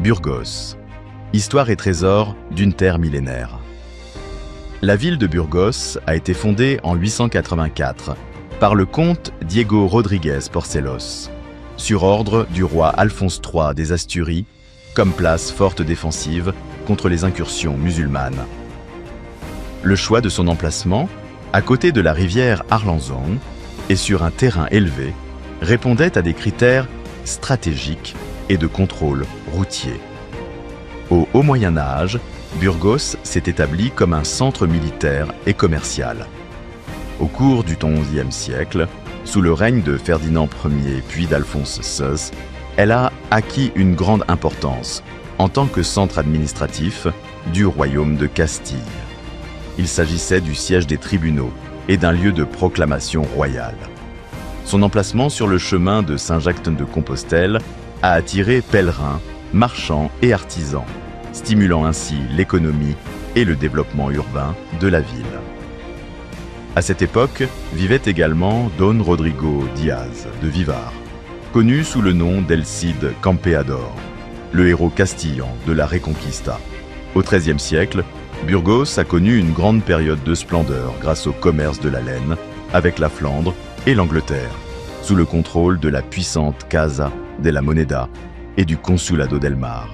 Burgos. Histoire et trésor d'une terre millénaire. La ville de Burgos a été fondée en 884 par le comte Diego Rodríguez Porcelos, sur ordre du roi Alphonse III des Asturies, comme place forte défensive contre les incursions musulmanes. Le choix de son emplacement, à côté de la rivière Arlanzón et sur un terrain élevé, répondait à des critères stratégiques et de contrôle routier. Au Haut Moyen Âge, Burgos s'est établi comme un centre militaire et commercial. Au cours du XIe siècle, sous le règne de Ferdinand Ier puis d'Alphonse VI, elle a acquis une grande importance en tant que centre administratif du royaume de Castille. Il s'agissait du siège des tribunaux et d'un lieu de proclamation royale. Son emplacement sur le chemin de Saint-Jacques-de-Compostelle a attiré pèlerins, marchands et artisans, stimulant ainsi l'économie et le développement urbain de la ville. À cette époque, vivait également Don Rodrigo Diaz de Vivar, connu sous le nom d'El Cid Campeador, le héros castillan de la Reconquista. Au XIIIe siècle, Burgos a connu une grande période de splendeur grâce au commerce de la laine avec la Flandre et l'Angleterre, sous le contrôle de la puissante Casa de la Moneda et du Consulado del Mar.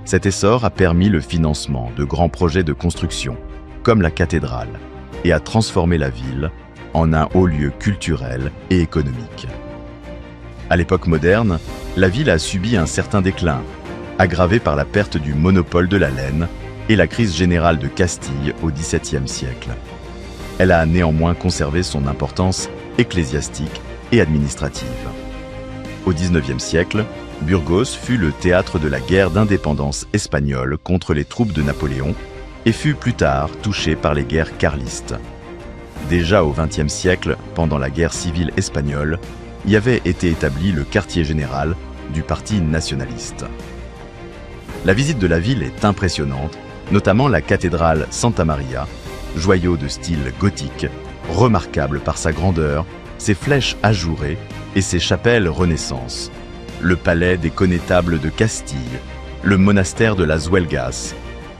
Cet essor a permis le financement de grands projets de construction, comme la cathédrale, et a transformé la ville en un haut lieu culturel et économique. À l'époque moderne, la ville a subi un certain déclin, aggravé par la perte du monopole de la laine et la crise générale de Castille au XVIIe siècle. Elle a néanmoins conservé son importance ecclésiastique et administrative. Au XIXe siècle, Burgos fut le théâtre de la guerre d'indépendance espagnole contre les troupes de Napoléon et fut plus tard touché par les guerres carlistes. Déjà au XXe siècle, pendant la guerre civile espagnole, y avait été établi le quartier général du Parti nationaliste. La visite de la ville est impressionnante, notamment la cathédrale Santa Maria, joyau de style gothique, remarquable par sa grandeur, ses flèches ajourées et ses chapelles Renaissance, le palais des connétables de Castille, le monastère de las Huelgas,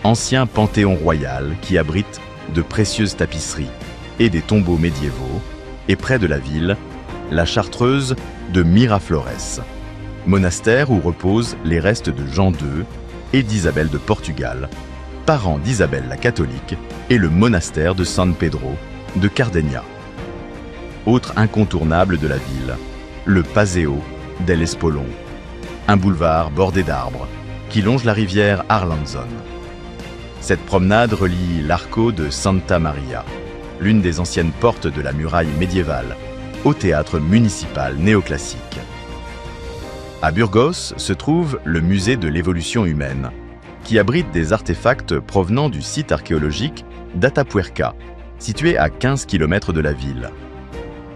ancien panthéon royal qui abrite de précieuses tapisseries et des tombeaux médiévaux, et près de la ville, la chartreuse de Miraflores, monastère où reposent les restes de Jean II et d'Isabelle de Portugal, parents d'Isabelle la catholique, et le monastère de San Pedro de Cardeña. Autre incontournable de la ville, le Paseo del Espolón, un boulevard bordé d'arbres qui longe la rivière Arlanzón. Cette promenade relie l'Arco de Santa Maria, l'une des anciennes portes de la muraille médiévale, au théâtre municipal néoclassique. À Burgos se trouve le musée de l'évolution humaine, qui abrite des artefacts provenant du site archéologique d'Atapuerca, situé à 15 km de la ville.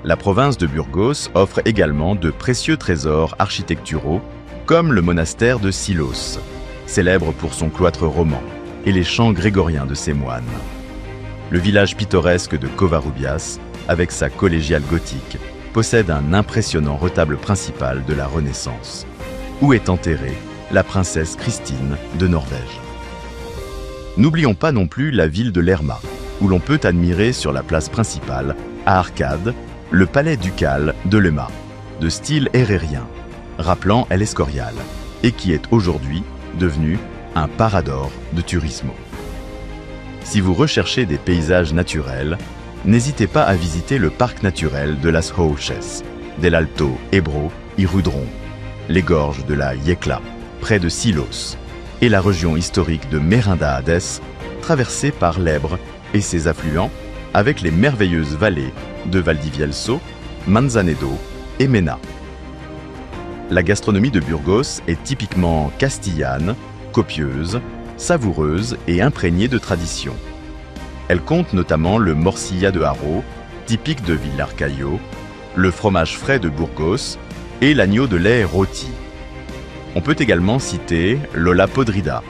La province de Burgos offre également de précieux trésors architecturaux, comme le monastère de Silos, célèbre pour son cloître roman, et les chants grégoriens de ses moines. Le village pittoresque de Covarrubias, avec sa collégiale gothique, possède un impressionnant retable principal de la Renaissance, où est enterrée la princesse Christine de Norvège. N'oublions pas non plus la ville de Lerma, où l'on peut admirer sur la place principale, à arcades, le palais ducal de Lema, de style hérérien, rappelant El Escorial, et qui est aujourd'hui devenu un parador de turismo. Si vous recherchez des paysages naturels, n'hésitez pas à visiter le parc naturel de las Houches, del Alto Ebro y Rudrón, les gorges de la Yecla, près de Silos, et la région historique de Merindades, traversée par l'Ebre et ses affluents, avec les merveilleuses vallées de Valdivielso, Manzanedo et Mena. La gastronomie de Burgos est typiquement castillane, copieuse, savoureuse et imprégnée de tradition. Elle compte notamment le morcilla de haro, typique de Villarcayo, le fromage frais de Burgos et l'agneau de lait rôti. On peut également citer l'olla podrida,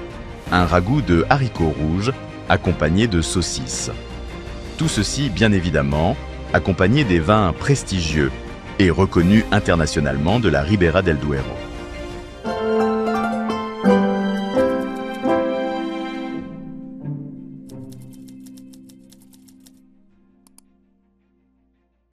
un ragoût de haricots rouges accompagné de saucisses. Tout ceci, bien évidemment, accompagné des vins prestigieux et reconnus internationalement de la Ribera del Duero.